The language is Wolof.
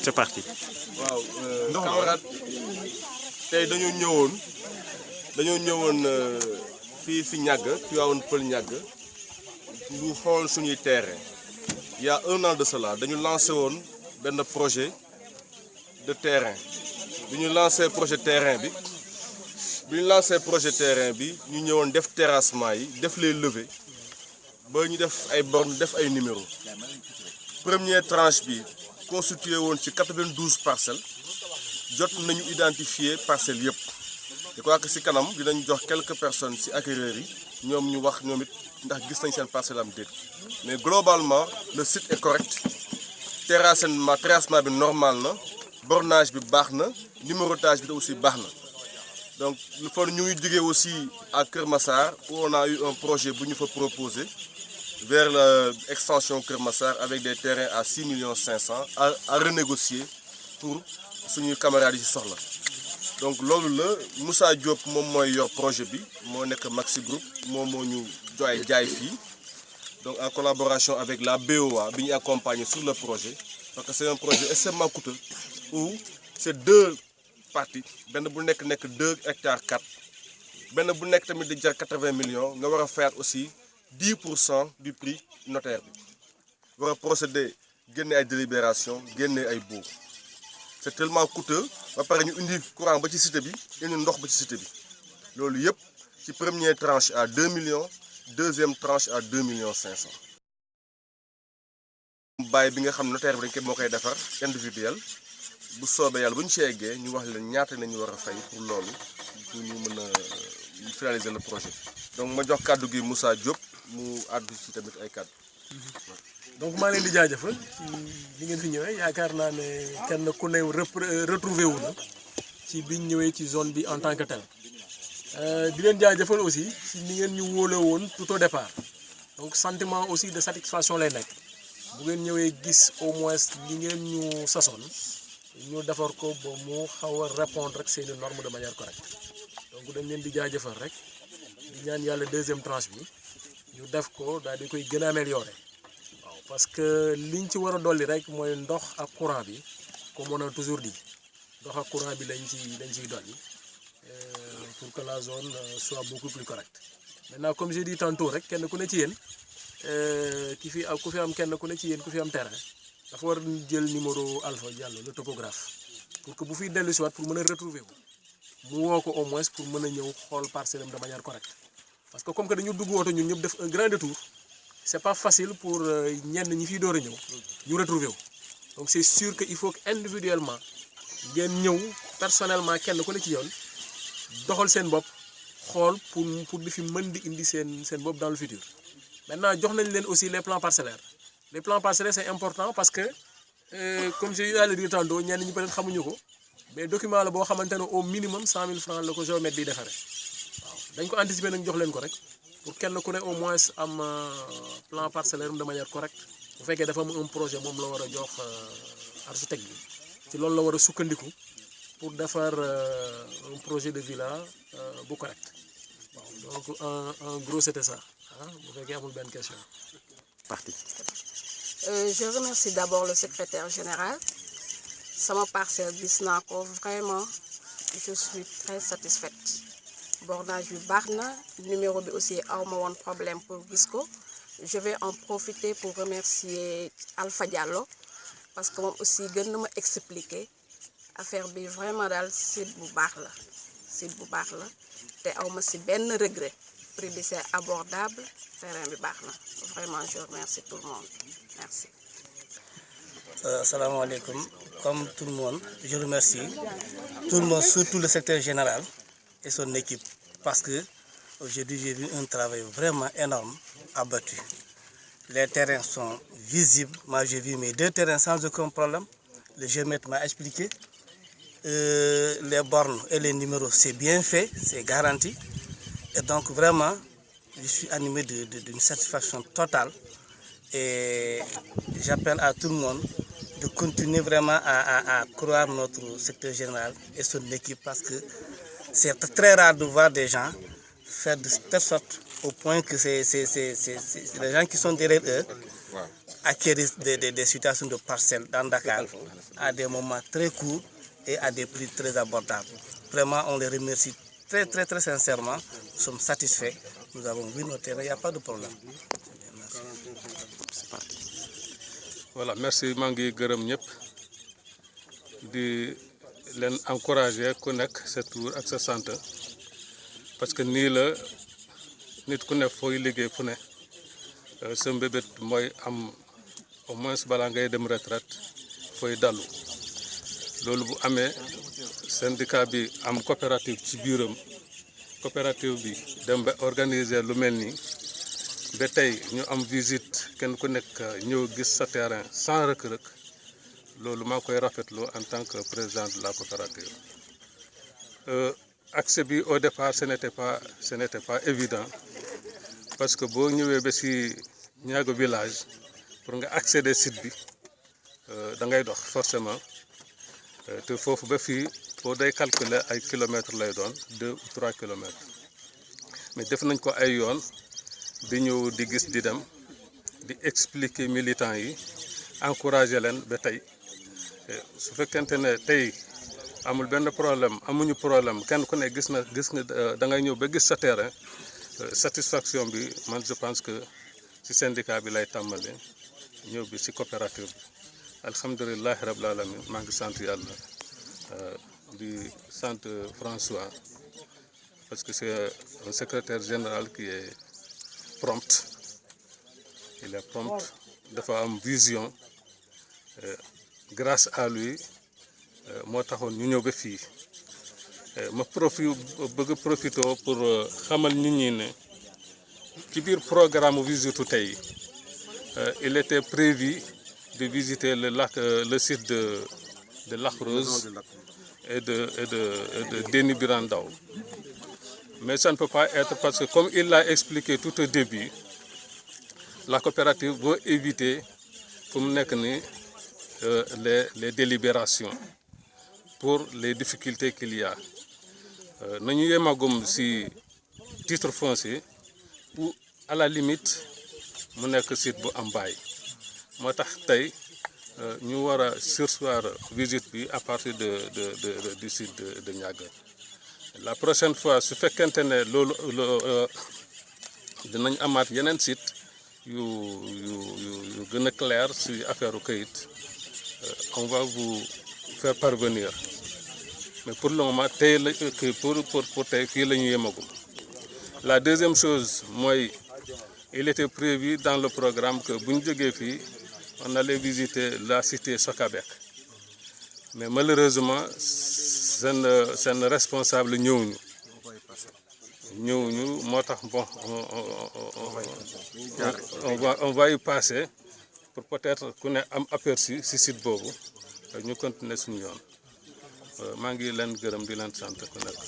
C'est parti. waaw camarade tey dañoo ñëwoon fii si ñàgg Tivaouane Peulh ñàgg ñu xool suñuy terrain. Il y a 1 an de cela dañu lancé woon benn projet de terrain bi ñu lancé projet terrain bi ñu ñëwoon def terrassement yi def les levées ba ñu def ay bornes def ay numéros. Première tranche bi constitué woon ci 92 parcelles jot nañu identifier parcelles yëpp. Je crois que si kanam dinañ jox quelques personnes si acquéreurs yi ñoom ñu wax ñoom it ndax gis nañ seen parcelle am déet. Mais globalement le site est correct, terrassement bi normal na, bornage bi baax na, numérotage bi aussi baax na. Donc il faut ñu ngi jógee aussi à Kër Massar où on a eu un projet bu ñu fa proposé vers l'extension Kër Massar avec des terrains à 6 500 000 à renégocier pour suñuy camarades yi soxla. Donc loolu la Moussa Diop moom mooy yor projet bi moo nekk Maxi Group moom moo ñu jaay fii donc en collaboration avec la BOA bi ñu accompagner sur le projet parce que c'est un projet extrêmement coûteux où c'est 2 parties benn bu nekk 2 hectares 4 benn bu nekk tamit di jar 80 millions nga war a faire aussi 10% du prix notaire bi war a procéder génne ay délibération génne ay baux. C'est tellement coûteux ba pare ñu indi courant ba ci cité bi indi ndox ba ci cité bi loolu yëpp ci première tranche à 2 millions deuxième tranche à 2 500 000. bàyyi bi nga xam notaire bi dañ koy moo koy defar individuel bu soobee yàlla bu ñu ci eggee ñu wax leen ñaata la ñu war a fay pour loolu pour ñu mën a finaliser le projet. Donc ma jox kàddu gi Moussa Diop mu àddu ci tamit ay kàddu. Donc maa ngi leen di jaajëfal ci li ngeen fi ñëwee yaakaar naa ne kenn ku ne retrouvé wu na ci biñ ñëwee ci zone bi en tant que tel di leen jaajëfal aussi ci ni ngeen ñu wóole woon tout au départ donc sentiment aussi de satisfaction lay nekk bu ngeen ñëwee gis au moins li ngeen ñu sasoon ñu defar ko ba mu xaw a répondre rek seeni normes de manière correcte donc dañ leen di jaajëfal rek di ñaan yàlla deuxième tranche bi ñu def ko daal di koy gën a améliorer. Parce que liñ ci war a dolli rek mooy ndox ak courant bi comme on a toujours dit ndox ak courant bi dañ ciy dolli pour que la zone soit beaucoup plus correcte. Maintenant comme j'ai dit tantôt rek kenn ku ne ci yéen ku fi am kenn ku ne ci yéen ku fi am terrain dafa war jël numéro Alpha Diallo le topographe pour que bu fiy dellu si waat pour mën a retrouver wu mu woo ko au moins pour mën a ñëw xool parcelle am de manière correcte parce que comme que dañu dugg woto ñun ñëpp def un grand détour. C'est pas facile pour ñenn ñi fiy door a ñëw ñu retrouver wu donc c'est sûr que il faut que individuellement ngeen ñëw personnellement kenn ku ne ci yoon doxal seen bopp xool pour di fi mën di indi seen bopp dans le futur. Maintenant jox nañ leen aussi les plans parcellaires c'est important parce que comme j'ai eu à le dire tantôt ñenn ñi peut-être xamuñu ko mais document la boo xamante ne au minimum 100 000 francs la ko géomètre di defaree waaw dañ ko anticiper nag jox leen ko rek. Pour kenn ku ne au moins am plan parcellaire de manière correcte bu fekkee dafa am un projet moom la war a jox architecte bi ci loolu la war a sukkandiku pour defar un projet de villa bu correct waaw donc en gros c'était ça bu fekkee amul benn question. Parti. Je remercie d'abord le secrétaire général sama parcelle gis naa ko vraiment je suis très satisfaite. Bornage bi baax na numéro bi aussi awma woon problème pour gis ko je vais en profiter pour remercier Alpha Diallo parce que moom aussi gën na ma expliquer affaire bi vraiment daal site bu baax la te awma si benn regret prix bi c'est abordable terrain bi baax na vraiment je remercie tout le monde merci. Asalaamaaleykum comme tout le monde je remercie tout le monde surtout le secrétaire général et son équipe parce que aujourd'hui j'ai vu un travail vraiment énorme abattu. Les terrains sont visibles, moi j'ai vu mes 2 terrains sans aucun problème, le géomètre m'a expliqué, les bornes et les numéros c'est bien fait, c'est garanti et donc vraiment je suis animé d'une satisfaction totale et j'appelle à tout le monde de continuer vraiment à croire notre secrétaire général et son équipe parce que c'est très rare de voir des gens faire de telle sorte au point que c'est les gens qui sont derrière eux acquérir des situations de parcelles dans Dakar à des moments très courts et à des prix très abordables. Vraiment, on les remercie très sincèrement. Nous sommes satisfaits. Nous avons vu nos terrains, il n'y a pas de problème. C'est parti. Voilà, merci maa ngi gërëm ñëpp di leen encourager ku nekk sa tur ak sa sant parce que nii la nit ku ne fooy liggéey fu ne sa mbébét mooy am au moins balaa ngay dem retraite fooy dallu loolu bu amee syndicat bi am coopérative ci biiram coopérative bi dem ba organiser lu mel nii ba tey ñu am visite kenn ku nekk ñëw gis sa terrain sans rëkk-rëkk loolu maa ngi koy rafetlu en tant que président de la coopérative. Accès bi au départ ce n'était pas évident parce que boo ñëwee ba ci Niago village pour nga accéder site bi da ngay dox forcément te foofu ba fii boo day calculer ay kilomètres lay doon 2 ou 3 kilomètres mais def nañ ko ay yoon. di ñëw di gis di dem di expliquer militants yi encourager leen ba tey su fekkente ne tey amul benn problème amuñu problème kenn ku ne gis nga da ngay ñëw ba gis sa terrain satisfaction bi man je pense que ci syndicat bi lay tàmbale ñëw bi ci coopérative bi alhamdulilah rabbil alamin maa ngi sant yàlla di sant François parce que c'est un secrétaire général qui est prompt, il est prompt, dafa am vision grâce à lui moo taxoon ñu ñëw ba fii ma bëgg profité pour xamal nit ñi ne ci biir programme visite tey il était prévu de visiter le site de Lac Rose et de Déni Birane Ndao. Mais ça ne peut pas être parce que comme il l'a expliqué tout au début, la coopérative veut éviter comme les délibérations pour les difficultés qu'il y a. Nous avons si titre foncier ou à la limite mu nekk site bu am bail. Moo tax tey ñu war a surseoir visite bi à partir du site de Niaga. La prochaine fois su fekkente ne loolu dinañ amaat yeneen site yu gën a clair ci affaire këyit on va vous faire parvenir mais pour le moment tey la pour tey fii la ñu yemagum. La deuxième chose mooy il était prévu dans le programme que bu ñu jógee fii on allait visiter la cité Sokabek mais malheureusement seen responsable ñëwuñu moo tax bon on va y passer pour peut-être ku ne am aperçu ci site boobu ñu continuer suñu yoon maa ngi leen gërëm di leen sant ku nekk